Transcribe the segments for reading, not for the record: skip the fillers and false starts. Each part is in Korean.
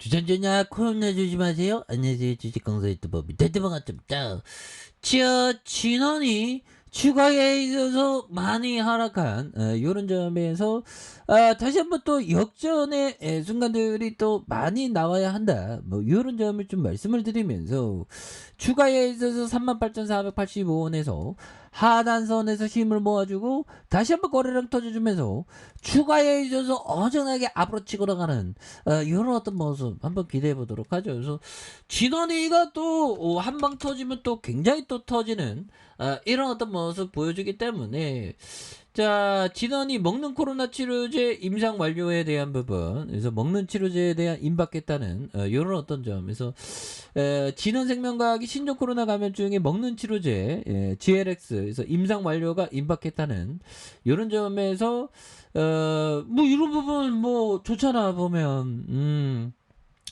주전자냐 코로나 조심하세요. 안녕하세요. 주식강사 유튜버 대대방아점짜 진원이 추가에 있어서 많이 하락한 요런 점에서 다시 한번 또 역전의 순간들이 또 많이 나와야 한다. 뭐 요런 점을 좀 말씀을 드리면서 추가에 있어서 38,485원에서 하단선에서 힘을 모아주고 다시 한번 거래량 터져주면서 추가에 있어서 어정하게 앞으로 치고 나가는 이런 어떤 모습 한번 기대해 보도록 하죠. 그래서 진원이가 또 한 방 터지면 또 굉장히 또 터지는 이런 어떤 모습 보여주기 때문에 자 진원이 먹는 코로나 치료제 임상 완료에 대한 부분 그래서 먹는 치료제에 대한 임박했다는 이런 어떤 점에서 진원생명과학이 신종 코로나 감염증에 먹는 치료제 GLX 그래서 임상 완료가 임박했다는 이런 점에서 뭐 이런 부분 뭐 좋잖아 보면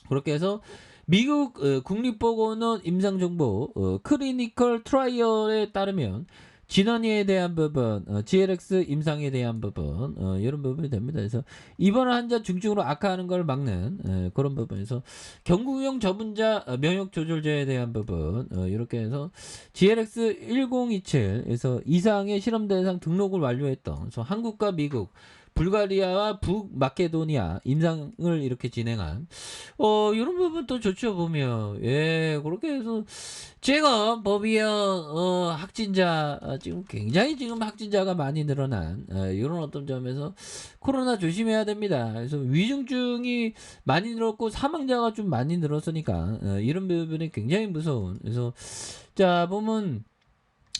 그렇게 해서 미국 국립보건원 임상정보 클리니컬 트라이얼에 따르면 진원이에 대한 부분, GLX 임상에 대한 부분, 이런 부분이 됩니다. 그래서 입원 환자 중증으로 악화하는 걸 막는 그런 부분에서 경구용 저분자 면역 조절제에 대한 부분, 이렇게 해서 GLX 1027에서 이상의 실험 대상 등록을 완료했던 그래서 한국과 미국 불가리아와 북마케도니아 임상을 이렇게 진행한 이런 부분 또 좋죠 보면 그렇게 해서 제가 법이요 확진자 지금 굉장히 지금 확진자가 많이 늘어난 이런 어떤 점에서 코로나 조심해야 됩니다. 그래서 위중증이 많이 늘었고 사망자가 좀 많이 늘었으니까 이런 부분이 굉장히 무서운 그래서 자 보면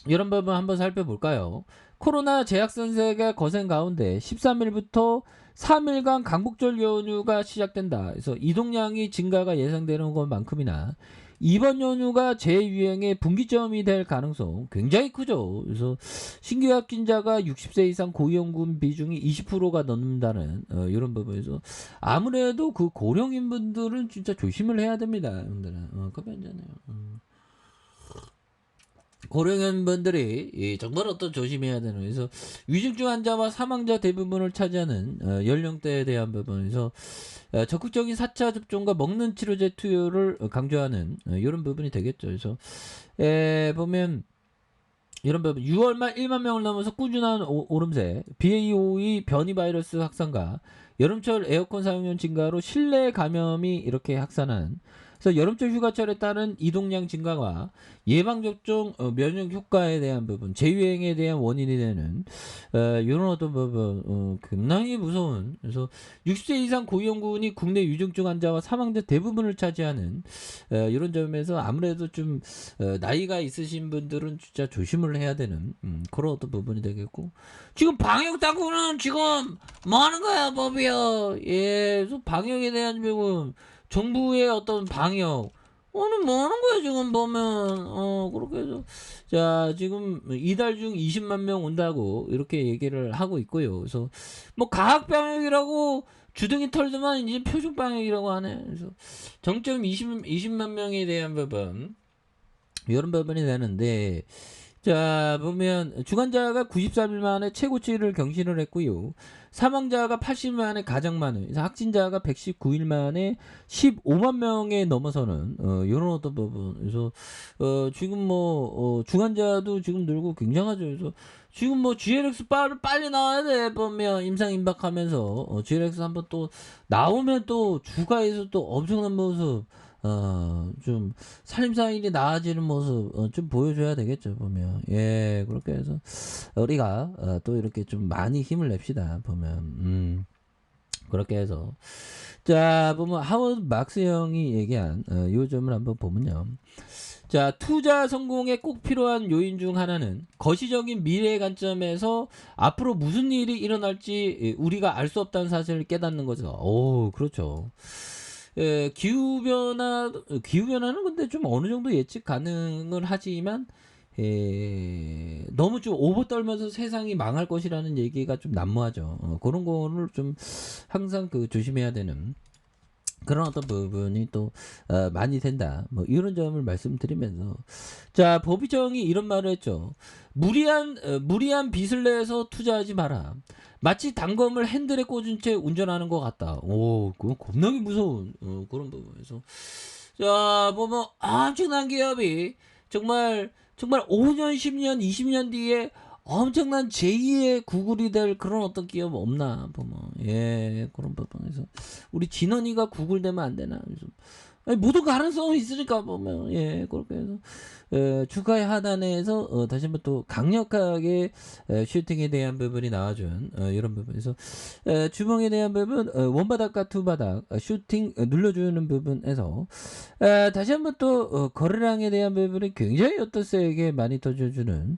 이런 부분 한번 살펴볼까요? 코로나 재약 선세가 거센 가운데 13일부터 3일간 강북절 연휴가 시작된다. 그래서 이동량이 증가가 예상되는 것만큼이나 이번 연휴가 재유행의 분기점이 될 가능성 굉장히 크죠. 그래서 신규 확진자가 60세 이상 고위험군 비중이 20%가 넘는다는 이런 부분에서 아무래도 그 고령인 분들은 진짜 조심을 해야 됩니다. 여러분들은 커피 한 잔해요. 고령인 분들이 정말 어떤 조심해야 되는 그래서 위중증 환자와 사망자 대부분을 차지하는 연령대에 대한 부분에서 적극적인 4차 접종과 먹는 치료제 투여를 강조하는 이런 부분이 되겠죠. 그래서 보면 이런 부분 6월 말 1만 명을 넘어서 꾸준한 오름세 BA.5의 변이 바이러스 확산과 여름철 에어컨 사용량 증가로 실내 감염이 이렇게 확산한 그래서 여름철 휴가철에 따른 이동량 증가와 예방접종 면역 효과에 대한 부분 재유행에 대한 원인이 되는 이런 어떤 부분 굉장히 무서운 그래서 60세 이상 고위험군이 국내 위중증 환자와 사망자 대부분을 차지하는 이런 점에서 아무래도 좀 나이가 있으신 분들은 진짜 조심을 해야 되는 그런 어떤 부분이 되겠고 지금 방역 당국은 지금 뭐 하는 거야 법이요 그래서 방역에 대한 부분 정부의 어떤 방역 오늘 뭐 하는 거야 지금 보면 그렇게 해서 자 지금 이달 중 20만 명 온다고 이렇게 얘기를 하고 있고요. 그래서 뭐 가학 방역이라고 주둥이 털더만 이제 표준 방역이라고 하네. 그래서 정점 20만 명에 대한 부분 이런 부분이 되는데 자 보면 주간자가 93일 만에 최고치를 경신을 했고요. 사망자가 80일 만에 가장 많은 그래서 확진자가 119일 만에 15만 명에 넘어서는 이런 어떤 부분 그래서 지금 뭐 주간자도 지금 늘고 굉장하죠. 그래서 지금 뭐 GLX 빨리 나와야 돼 보면 임상 임박하면서 GLX 한번 또 나오면 또 주가에서 또 엄청난 모습 좀 살림살이 나아지는 모습 좀 보여줘야 되겠죠 보면 그렇게 해서 우리가 또 이렇게 좀 많이 힘을 냅시다 보면 그렇게 해서 자 보면 하워드 막스 형이 얘기한 요 점을 한번 보면요 자 투자 성공에 꼭 필요한 요인 중 하나는 거시적인 미래의 관점에서 앞으로 무슨 일이 일어날지 우리가 알 수 없다는 사실을 깨닫는 거죠. 오 그렇죠. 기후변화는 근데 좀 어느 정도 예측 가능을 하지만 너무 좀 오버 떨면서 세상이 망할 것이라는 얘기가 좀 난무하죠. 그런 거를 좀 항상 그 조심해야 되는 그런 어떤 부분이 또 많이 된다. 뭐 이런 점을 말씀드리면서 자 법의정이 이런 말을 했죠. 무리한 빚을 내서 투자하지 마라. 마치 단검을 핸들에 꽂은 채 운전하는 것 같다. 오, 그건 겁나게 무서운 그런 부분에서 자 보면 엄청난 기업이 정말 5년, 10년, 20년 뒤에 엄청난 제2의 구글이 될 그런 어떤 기업 없나 보면 예 그런 부분에서 우리 진원이가 구글 되면 안 되나 그래서 아니, 모두 가능성이 있으니까 보면 예 그렇게 해서 주가의 하단에서 다시 한번 또 강력하게 슈팅에 대한 부분이 나와준 이런 부분에서 주봉에 대한 부분 원바닥과 투바닥 슈팅 눌러주는 부분에서 다시 한번 또 거래량에 대한 부분이 굉장히 어떤 세게 많이 터져주는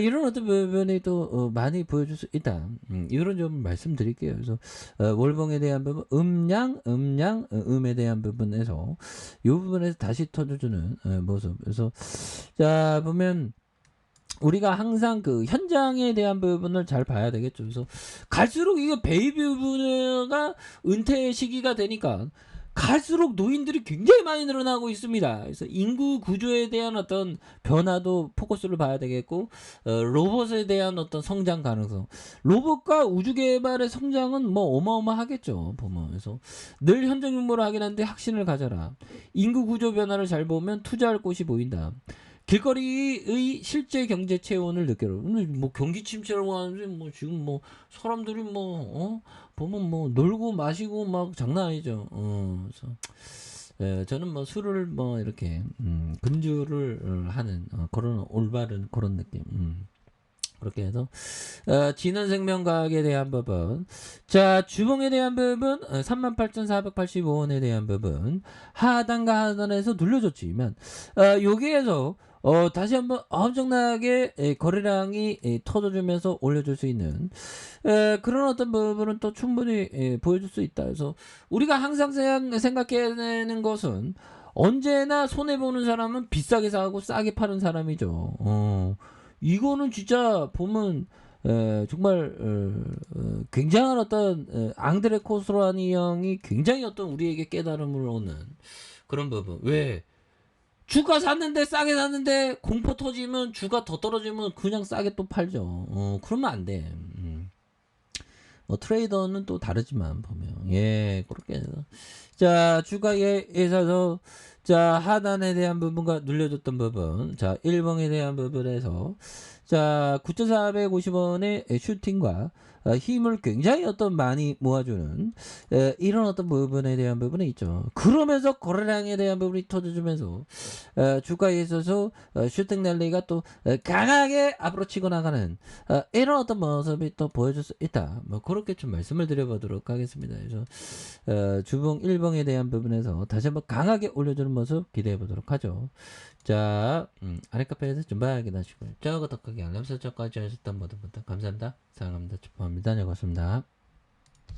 이런 어떤 부분이 또 많이 보여줄 수 있다. 이런 점을 말씀드릴게요. 그래서 월봉에 대한 부분 음에 대한 부분에서 이 부분에서 다시 터져주는 모습. 그래서 자 보면 우리가 항상 그 현장에 대한 부분을 잘 봐야 되겠죠. 그래서 갈수록 이거 베이비 부분가 은퇴 시기가 되니까 갈수록 노인들이 굉장히 많이 늘어나고 있습니다. 그래서 인구 구조에 대한 어떤 변화도 포커스를 봐야 되겠고, 로봇에 대한 어떤 성장 가능성. 로봇과 우주 개발의 성장은 뭐 어마어마하겠죠. 보면. 그래서 늘 현장 육모를 하긴 한데 확신을 가져라. 인구 구조 변화를 잘 보면 투자할 곳이 보인다. 길거리의 실제 경제 체온을 느껴라. 뭐 경기 침체라고 하는데 뭐 지금 뭐 사람들이 보면 뭐 놀고 마시고 막 장난 아니죠. 그래서 저는 뭐 술을 뭐 이렇게 금주를 하는 그런 올바른 그런 느낌. 그렇게 해서 진원생명과학에 대한 부분 자 주봉에 대한 부분 38,485원에 대한 부분 하단과 하단에서 눌려줬지만 여기에서 다시 한번 엄청나게 거래량이 터져주면서 올려줄 수 있는 그런 어떤 부분은 또 충분히 보여줄 수 있다. 그래서 우리가 항상 생각해내는 것은 언제나 손해보는 사람은 비싸게 사고 싸게 파는 사람이죠. 이거는 진짜 보면 정말 굉장한 어떤 앙드레 코스라니 형이 굉장히 어떤 우리에게 깨달음을 오는 그런 부분. 왜? 주가 샀는데 싸게 샀는데 공포 터지면 주가 더 떨어지면 그냥 싸게 또 팔죠. 그러면 안 돼. 트레이더는 또 다르지만 보면 예 그렇게 해서 자 주가에 있어서 자 하단에 대한 부분과 눌려줬던 부분 자 1봉에 대한 부분에서 자 9,450원의 슈팅과 힘을 굉장히 어떤 많이 모아주는 이런 어떤 부분에 대한 부분이 있죠. 그러면서 거래량에 대한 부분이 터져주면서 주가에 있어서 슈팅 랠리가 또 강하게 앞으로 치고 나가는 이런 어떤 모습이 또 보여줄 수 있다. 뭐 그렇게 좀 말씀을 드려보도록 하겠습니다. 그래서 주봉 1봉에 대한 부분에서 다시 한번 강하게 올려주는 모습 기대해 보도록 하죠. 자 아래 카페에서 좀 확인하시고요. 저거 덕하게 알람 설정까지 하셨던 모든 분들 감사합니다. 사랑합니다. 축복합니다. 네, 고맙습니다.